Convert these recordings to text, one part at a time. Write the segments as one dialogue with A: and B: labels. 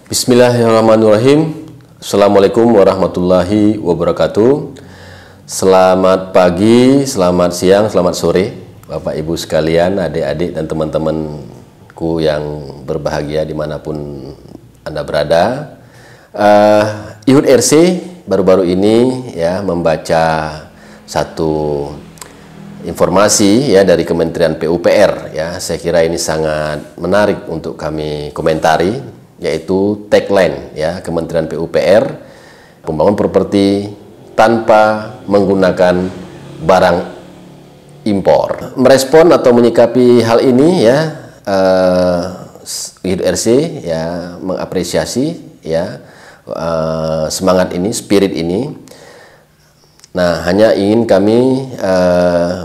A: Bismillahirrahmanirrahim. Assalamualaikum warahmatullahi wabarakatuh. Selamat pagi, selamat siang, selamat sore Bapak Ibu sekalian, adik-adik dan teman-temanku yang berbahagia dimanapun Anda berada. IHUD RC baru-baru ini ya membaca satu informasi ya dari Kementerian PUPR ya. Saya kira ini sangat menarik untuk kami komentari, yaitu tagline ya Kementerian PUPR, pembangun properti tanpa menggunakan barang impor. Merespon atau menyikapi hal ini ya, IHUD RC ya mengapresiasi ya semangat ini, spirit ini. Nah, hanya ingin kami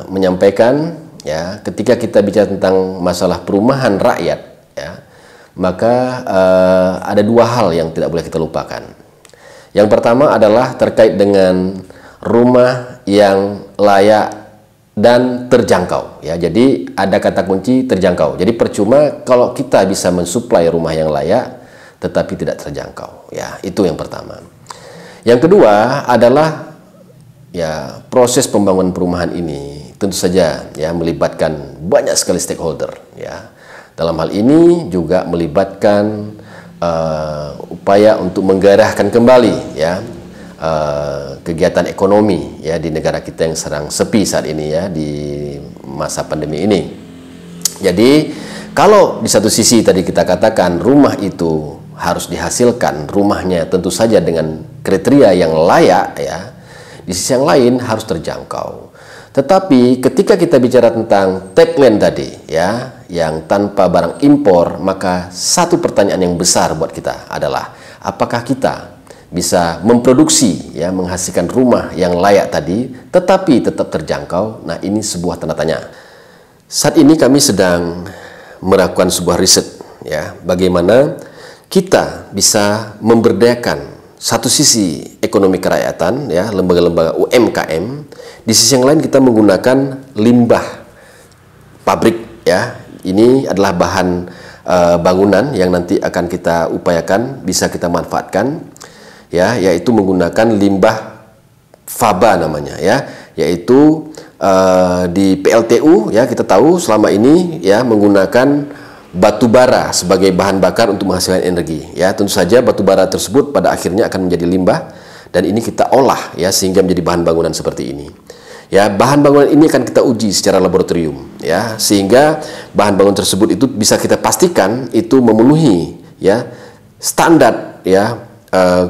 A: menyampaikan ya, ketika kita bicara tentang masalah perumahan rakyat ya, maka ada dua hal yang tidak boleh kita lupakan. Yang pertama adalah terkait dengan rumah yang layak dan terjangkau ya. Jadi ada kata kunci terjangkau. Jadi percuma kalau kita bisa mensuplai rumah yang layak tetapi tidak terjangkau ya. Itu yang pertama. Yang kedua adalah ya, proses pembangunan perumahan ini tentu saja ya melibatkan banyak sekali stakeholder ya. Dalam hal ini juga melibatkan upaya untuk menggairahkan kembali ya kegiatan ekonomi ya di negara kita yang sedang sepi saat ini ya di masa pandemi ini. Jadi kalau di satu sisi tadi kita katakan rumah itu harus dihasilkan, rumahnya tentu saja dengan kriteria yang layak ya, di sisi yang lain harus terjangkau. Tetapi ketika kita bicara tentang tagline tadi ya, yang tanpa barang impor, maka satu pertanyaan yang besar buat kita adalah apakah kita bisa memproduksi ya, menghasilkan rumah yang layak tadi tetapi tetap terjangkau. Nah, ini sebuah tanda tanya. Saat ini kami sedang melakukan sebuah riset ya, bagaimana kita bisa memberdayakan satu sisi ekonomi kerakyatan ya, lembaga-lembaga UMKM, di sisi yang lain kita menggunakan limbah pabrik ya. Ini adalah bahan bangunan yang nanti akan kita upayakan bisa kita manfaatkan ya, yaitu menggunakan limbah faba namanya ya, yaitu di PLTU ya, kita tahu selama ini ya menggunakan batu bara sebagai bahan bakar untuk menghasilkan energi ya. Tentu saja batu bara tersebut pada akhirnya akan menjadi limbah dan ini kita olah ya sehingga menjadi bahan bangunan seperti ini. Ya, bahan bangunan ini akan kita uji secara laboratorium ya, sehingga bahan bangunan tersebut itu bisa kita pastikan itu memenuhi ya standar ya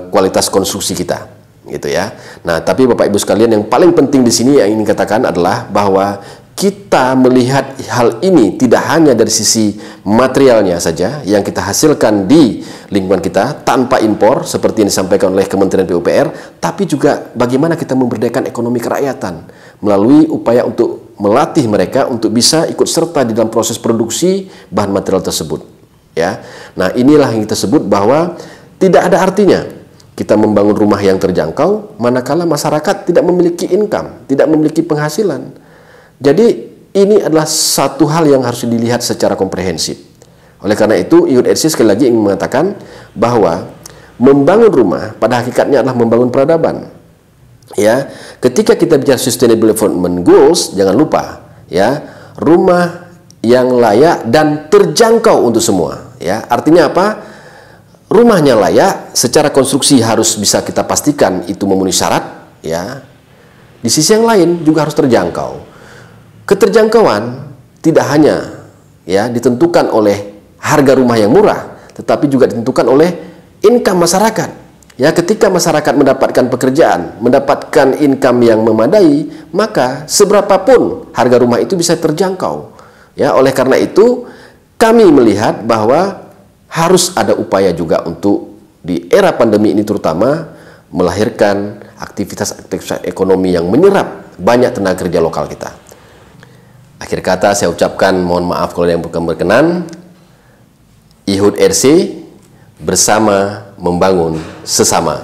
A: kualitas konstruksi kita gitu ya. Nah, tapi Bapak Ibu sekalian, yang paling penting di sini yang ingin katakan adalah bahwa kita melihat hal ini tidak hanya dari sisi materialnya saja yang kita hasilkan di lingkungan kita tanpa impor seperti yang disampaikan oleh Kementerian PUPR, tapi juga bagaimana kita memberdayakan ekonomi kerakyatan melalui upaya untuk melatih mereka untuk bisa ikut serta di dalam proses produksi bahan material tersebut ya. Nah, inilah yang kita sebut bahwa tidak ada artinya kita membangun rumah yang terjangkau manakala masyarakat tidak memiliki income, tidak memiliki penghasilan. Jadi ini adalah satu hal yang harus dilihat secara komprehensif. Oleh karena itu, IHUD RC sekali lagi ingin mengatakan bahwa membangun rumah pada hakikatnya adalah membangun peradaban. Ya, ketika kita bicara Sustainable Development Goals, jangan lupa ya, rumah yang layak dan terjangkau untuk semua. Ya, artinya apa? Rumahnya layak, secara konstruksi harus bisa kita pastikan itu memenuhi syarat. Ya, di sisi yang lain juga harus terjangkau. Keterjangkauan tidak hanya ya ditentukan oleh harga rumah yang murah, tetapi juga ditentukan oleh income masyarakat. Ya, ketika masyarakat mendapatkan pekerjaan, mendapatkan income yang memadai, maka seberapapun harga rumah itu bisa terjangkau. Ya, oleh karena itu kami melihat bahwa harus ada upaya juga untuk di era pandemi ini terutama melahirkan aktivitas ekonomi yang menyerap banyak tenaga kerja lokal kita. Akhir kata saya ucapkan mohon maaf kalau ada yang bukan berkenan. IHUD RC bersama membangun sesama.